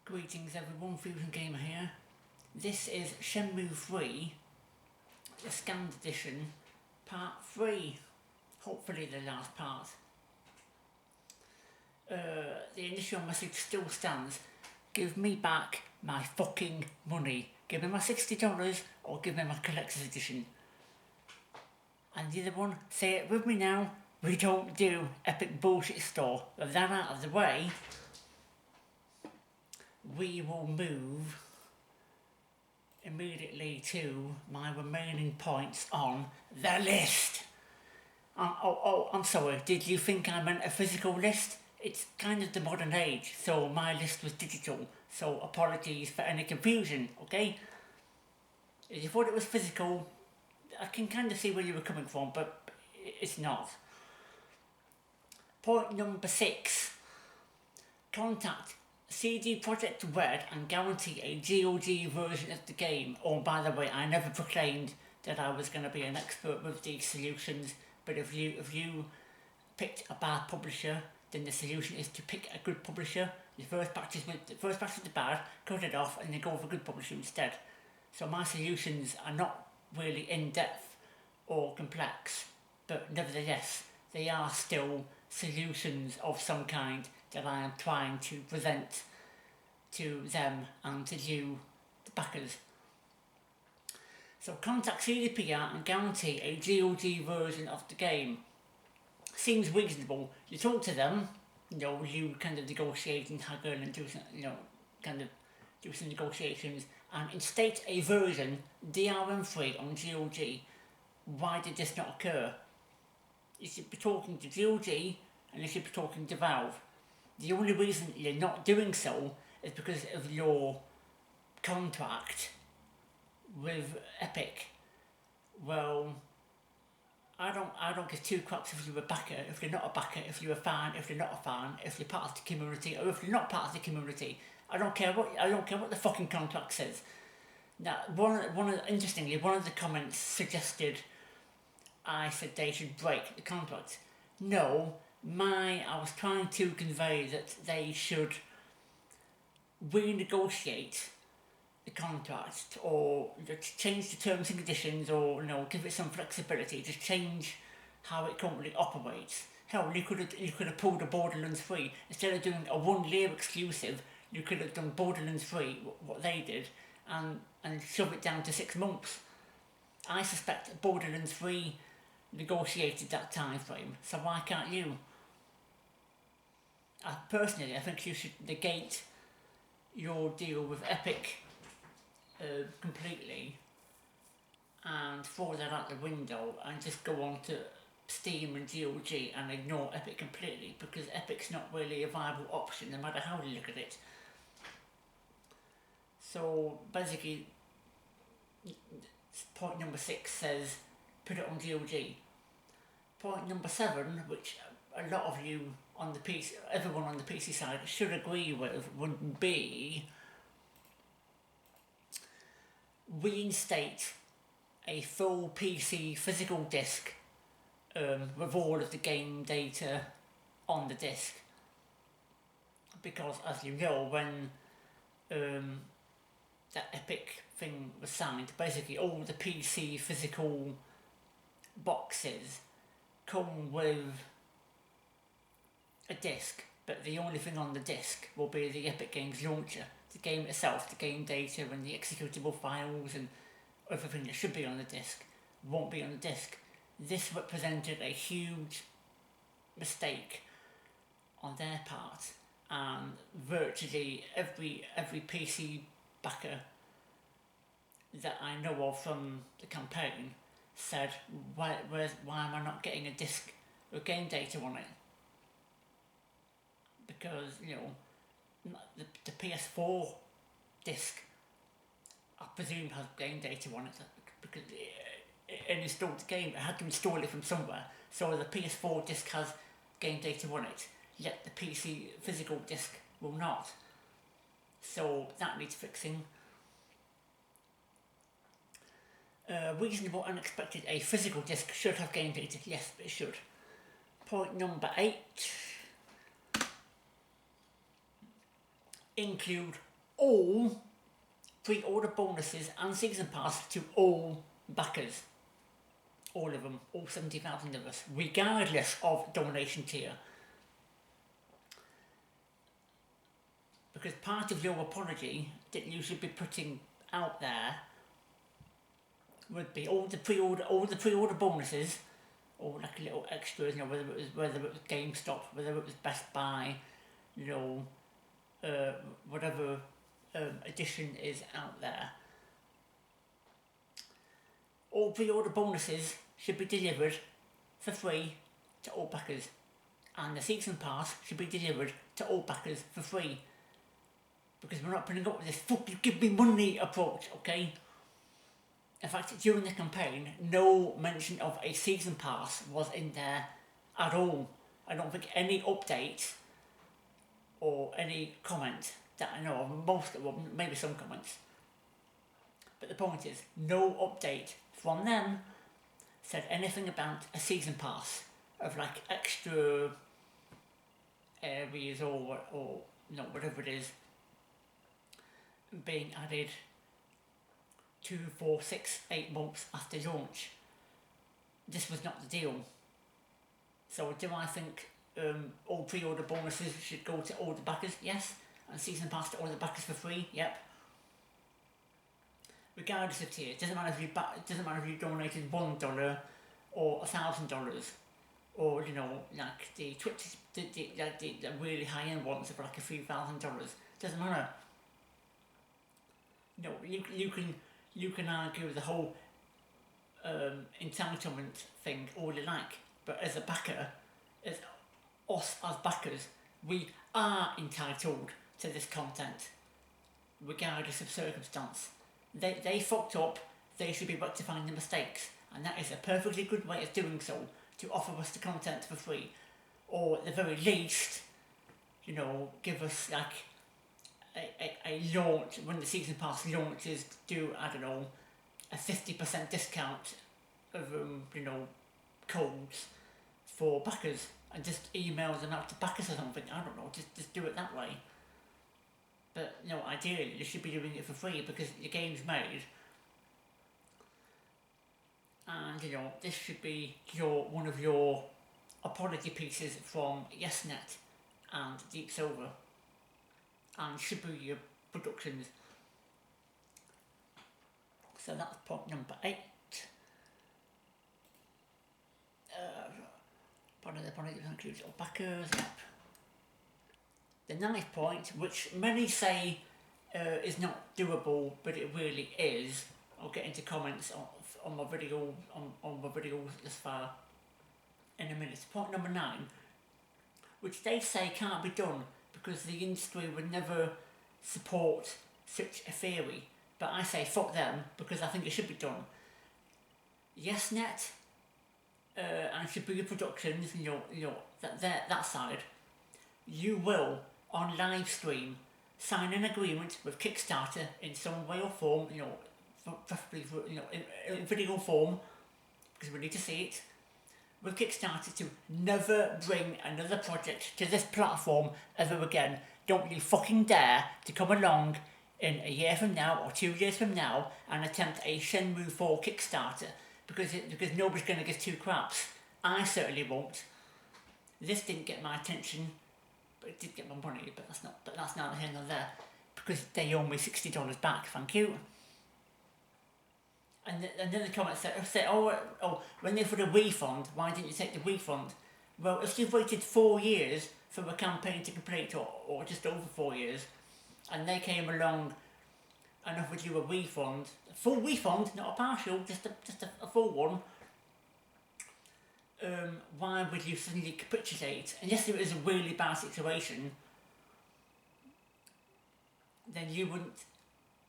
Greetings everyone, Fusion Gamer here. This is Shenmue 3, the Scanned Edition, Part 3. Hopefully the last part. The initial message still stands. Give me back my fucking money. Give me my $60 or give me my collector's edition. And the other one, say it with me now, we don't do epic bullshit store. With that out of the way, we will move immediately to my remaining points on the list. I'm sorry, did you think I meant a physical list? It's kind of the modern age, so my list was digital, so apologies for any confusion, okay? If you thought it was physical, I can kind of see where you were coming from, but it's not. Point number 6. Contact CD Projekt Red and guarantee a GOG version of the game. Oh, by the way, I never proclaimed that I was going to be an expert with these solutions, but if you picked a bad publisher, then the solution is to pick a good publisher. The first batch is the bad, cut it off, and then go for a good publisher instead. So my solutions are not really in-depth or complex, but nevertheless, they are still solutions of some kind that I am trying to present to them and to you, the backers. So contact CDPR and guarantee a GOG version of the game. Seems reasonable. You talk to them, you kind of negotiate and haggle and do some, kind of do some negotiations and instate a version DRM3 on GOG. Why did this not occur? You should be talking to GOG and you should be talking to Valve. The only reason you're not doing so is because of your contract with Epic. Well, I don't give two craps if you're a backer, if you're not a backer, if you're a fan, if you're not a fan, if you're part of the community, or if you're not part of the community. I don't care what the fucking contract says. Now, interestingly, one of the comments suggested I said they should break the contract. No, I was trying to convey that they should renegotiate the contract or change the terms and conditions or give it some flexibility, just change how it currently operates. Hell, you could have pulled a Borderlands 3 instead of doing a 1 year exclusive. You could have done Borderlands 3, what they did, and shove it down to 6 months. I suspect Borderlands 3 negotiated that time frame, so why can't you? Personally, I think you should negate your deal with Epic completely and throw that out the window and just go on to Steam and GOG and ignore Epic completely, because Epic's not really a viable option no matter how you look at it. So basically, point number 6 says put it on GOG. Point number 7, which a lot of you on the PC, everyone on the PC side should agree with, would be reinstate a full PC physical disc with all of the game data on the disc. Because as you know, when that Epic thing was signed, basically all the PC physical boxes come with a disc, but the only thing on the disc will be the Epic Games launcher, the game itself, the game data and the executable files and everything that should be on the disc won't be on the disc. This represented a huge mistake on their part, and virtually every PC backer that I know of from the campaign said, why am I not getting a disc with game data on it? Because, the PS4 disc, I presume, has game data on it, because it installed the game. It had to install it from somewhere, so the PS4 disc has game data on it, yet the PC physical disc will not. So that needs fixing. Reasonable unexpected, a physical disc should have game data. Yes, it should. Point number 8. Include all pre-order bonuses and season pass to all backers. All of them, all 70,000 of us, regardless of donation tier. Because part of your apology that you should be putting out there would be all the pre-order bonuses, or like little extras, whether it was GameStop, whether it was Best Buy, whatever edition is out there. All pre-order bonuses should be delivered for free to all backers, and the season pass should be delivered to all backers for free. Because we're not putting up with this "fuck you, give me money" approach, okay? In fact, during the campaign, no mention of a season pass was in there at all. I don't think any update or any comment that I know of, most of them, maybe some comments. But the point is, no update from them said anything about a season pass of like extra areas or whatever it is being added 2, 4, 6, 8 months after launch. This was not the deal. So do I think all pre-order bonuses should go to all the backers? Yes. And season pass to all the backers for free? Yep. Regardless of tier, it doesn't matter if you donated $1 or $1,000, or like the Twitch, the really high end ones of like a $3,000. Doesn't matter. You can argue the whole entitlement thing all you like, but as a backer, as us as backers, we are entitled to this content, regardless of circumstance. They fucked up, they should be rectifying the mistakes, and that is a perfectly good way of doing so, to offer us the content for free, or at the very least, give us like a launch, when the season pass launches, do, I don't know, a 50% discount of codes for backers, and just email them out to backers or something. I don't know, just do it that way. But ideally you should be doing it for free because your game's made, and this should be one of your apology pieces from YesNet and Deep Silver and Shibuya Productions. So that's point number 8. Part of the apology includes all backers. Yep. The 9th point, which many say is not doable, but it really is. I'll get into comments on my video on my videos this far in a minute. Point number 9, which they say can't be done because the industry would never support such a theory. But I say fuck them, because I think it should be done. YesNet and Shibuya Productions, that side, you will on live stream sign an agreement with Kickstarter in some way or form, preferably in video form, because we need to see it, with Kickstarter to never bring another project to this platform ever again. Don't you fucking dare to come along in a year from now or 2 years from now and attempt a Shenmue 4 Kickstarter, because nobody's going to give 2 craps. I certainly won't. This didn't get my attention, but it did get my money. But that's neither here nor there, because they owe me $60 back. Thank you. And then the comment said, oh, when they for the refund, why didn't you take the refund? Well, if you've waited 4 years for a campaign to complete, or just over 4 years, and they came along and offered you a refund, a full refund, not a partial, just a full one, why would you suddenly capitulate? Unless it was a really bad situation, then you wouldn't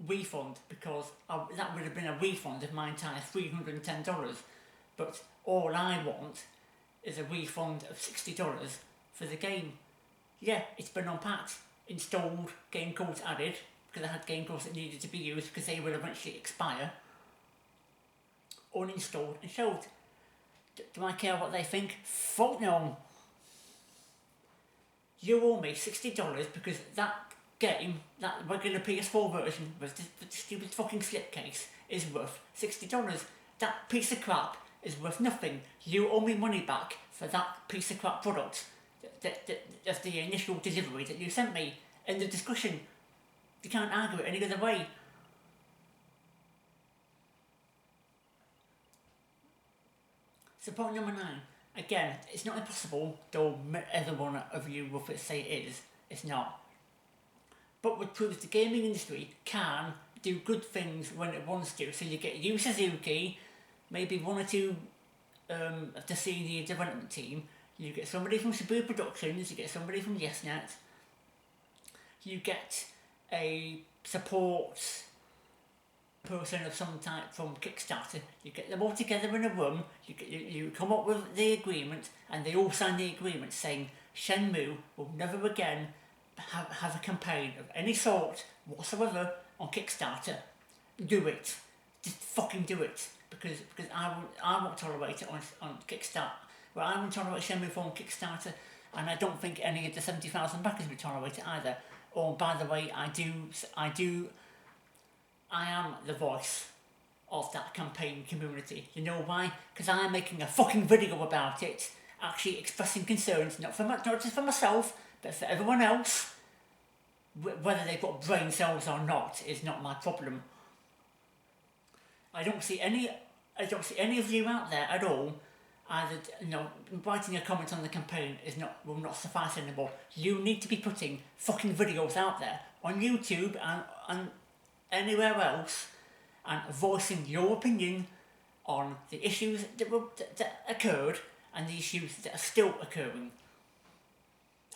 refund, because that would have been a refund of my entire $310. But all I want is a refund of $60 for the game. Yeah, it's been unpacked, installed, game codes added, because I had game codes that needed to be used because they will eventually expire, uninstalled and shelved. Do I care what they think? Fuck no. You owe me $60 because that game, that regular PS4 version with the stupid fucking slipcase, is worth $60. That piece of crap is worth nothing. You owe me money back for that piece of crap product. Of the initial delivery that you sent me. In the discussion, you can't argue it any other way. So point number 9. Again, it's not impossible, though every one of you will say it is. It's not. But what proves the gaming industry can do good things when it wants to. So you get Yu Suzuki, maybe one or two of the senior development team. You get somebody from Shibuya Productions, you get somebody from YesNet, you get a support person of some type from Kickstarter, you get them all together in a room, you come up with the agreement, and they all sign the agreement saying Shenmue will never again have a campaign of any sort whatsoever on Kickstarter. Do it. Just fucking do it. Because I won't tolerate it on Kickstarter. Well, I won't tolerate Shenmue on Kickstarter, and I don't think any of the 70,000 backers would tolerate it either. Oh, by the way, I am the voice of that campaign community. You know why? Because I'm making a fucking video about it, actually expressing concerns, not just for myself, but for everyone else. Whether they've got brain cells or not is not my problem. I don't see any of you out there at all. Either, writing a comment on the campaign will not suffice anymore. You need to be putting fucking videos out there on YouTube and anywhere else, and voicing your opinion on the issues that occurred and the issues that are still occurring.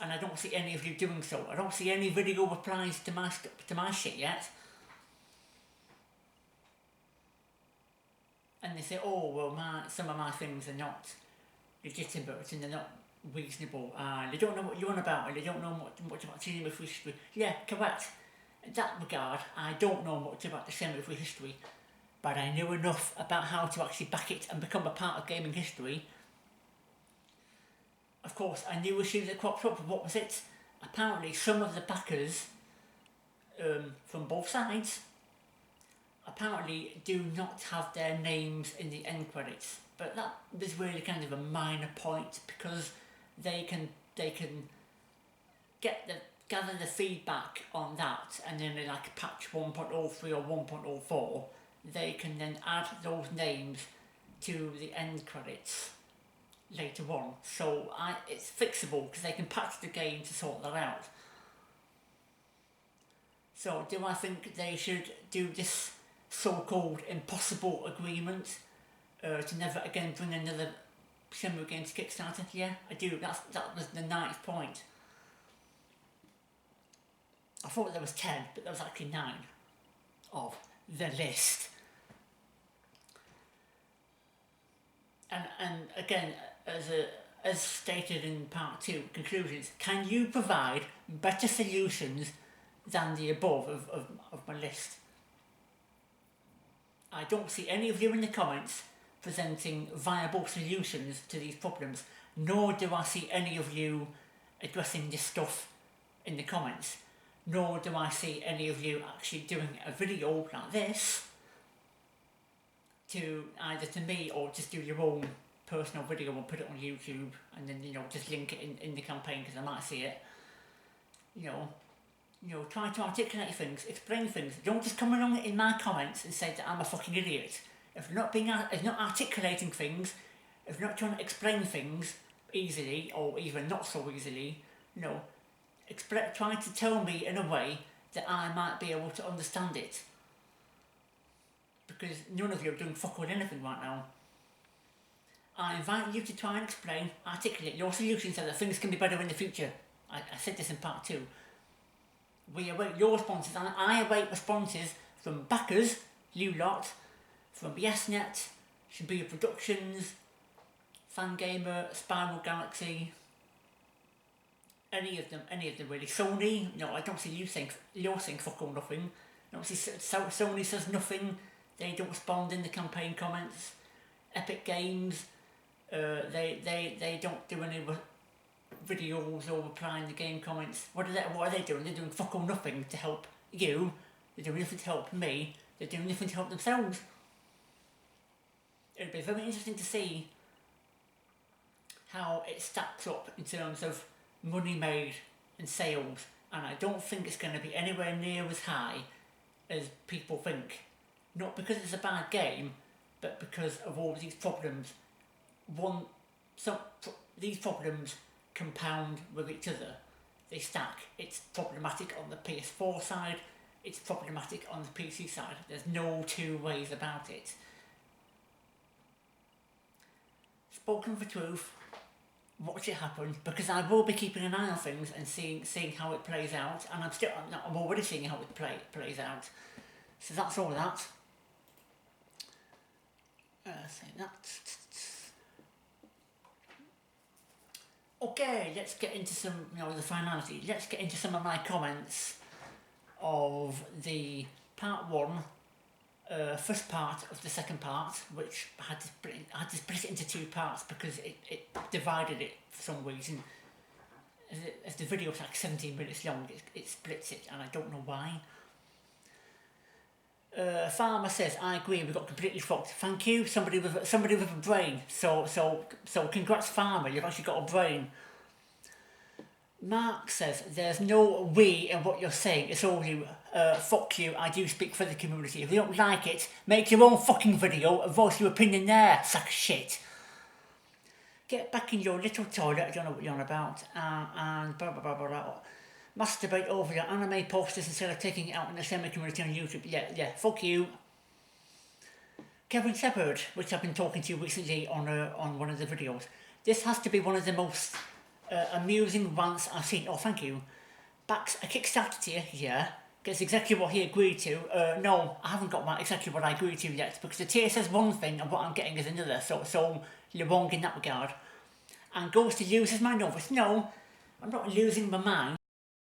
And I don't see any of you doing so. I don't see any video replies to my shit yet. And they say, oh, well, some of my things are not legitimate and they're not reasonable. They don't know what you're on about, and they don't know much about Shenmue history. Yeah, correct. In that regard, I don't know much about the Shenmue history, but I knew enough about how to actually back it and become a part of gaming history. Of course, I knew issues that cropped up. What was it? Apparently, some of the backers from both sides apparently do not have their names in the end credits, but that is really kind of a minor point, because they can gather the feedback on that, and then in like patch 1.03 or 1.04 they can then add those names to the end credits later on. So it's fixable, because they can patch the game to sort that out. So do I think they should do this so-called impossible agreement to never again bring another Shenmue game to Kickstarter? Yeah, I do. That was the 9th point. I thought there was 10, but there was actually 9 of the list. And again, as stated in part 2, conclusions, can you provide better solutions than the above of my list? I don't see any of you in the comments presenting viable solutions to these problems, nor do I see any of you addressing this stuff in the comments, nor do I see any of you actually doing a video like this to either to me or just do your own personal video and put it on YouTube, and then just link it in the campaign because I might see it. Try to articulate things, explain things. Don't just come along in my comments and say that I'm a fucking idiot. If you're not articulating things, if you're not trying to explain things easily, or even not so easily, try to tell me in a way that I might be able to understand it. Because none of you are doing fuck all anything right now. I invite you to try and explain, articulate your solutions so that things can be better in the future. I said this in part 2. We await your responses, and I await responses from backers, you lot, from YesNet, Shibuya Productions, Fangamer, Spiral Galaxy, any of them really. Sony, no, I don't see you're saying fuck all nothing. I don't see Sony says nothing, they don't respond in the campaign comments. Epic Games, they don't do any videos or replying to game comments. What are they doing? They're doing fuck all nothing to help you. They're doing nothing to help me. They're doing nothing to help themselves. It'd be very interesting to see how it stacks up in terms of money made and sales, and I don't think it's going to be anywhere near as high as people think. Not because it's a bad game, but because of all these problems. These problems compound with each other. They stack. It's problematic on the PS4 side, it's problematic on the PC side. There's no two ways about it. Spoken for truth, watch it happen, because I will be keeping an eye on things and seeing how it plays out, and I'm already seeing how it plays out. So that's all that. Say that. Okay, let's get into some, the finality. Let's get into some of my comments of the part 1, first part of the second part, which I had to split it into 2 parts because it divided it for some reason. As the video was like 17 minutes long, it splits it, and I don't know why. Farmer says, I agree, we got completely fucked. Thank you, somebody with a brain. So congrats, Farmer, you've actually got a brain. Mark says, there's no we in what you're saying, it's all you. Fuck you, I do speak for the community. If you don't like it, make your own fucking video and voice your opinion there, sack of shit. Get back in your little toilet, I don't know what you're on about, and blah blah blah blah blah. Masturbate over your anime posters instead of taking it out in the semi-community on YouTube. Yeah, fuck you. Kevin Shepard, which I've been talking to recently on one of the videos. This has to be one of the most amusing rants I've seen. Oh, thank you. Backs a Kickstarter tier, yeah. Gets exactly what he agreed to. No, I haven't got exactly what I agreed to yet, because the tier says one thing and what I'm getting is another, so you're wrong in that regard. And goes to use as my novice. No, I'm not losing my mind.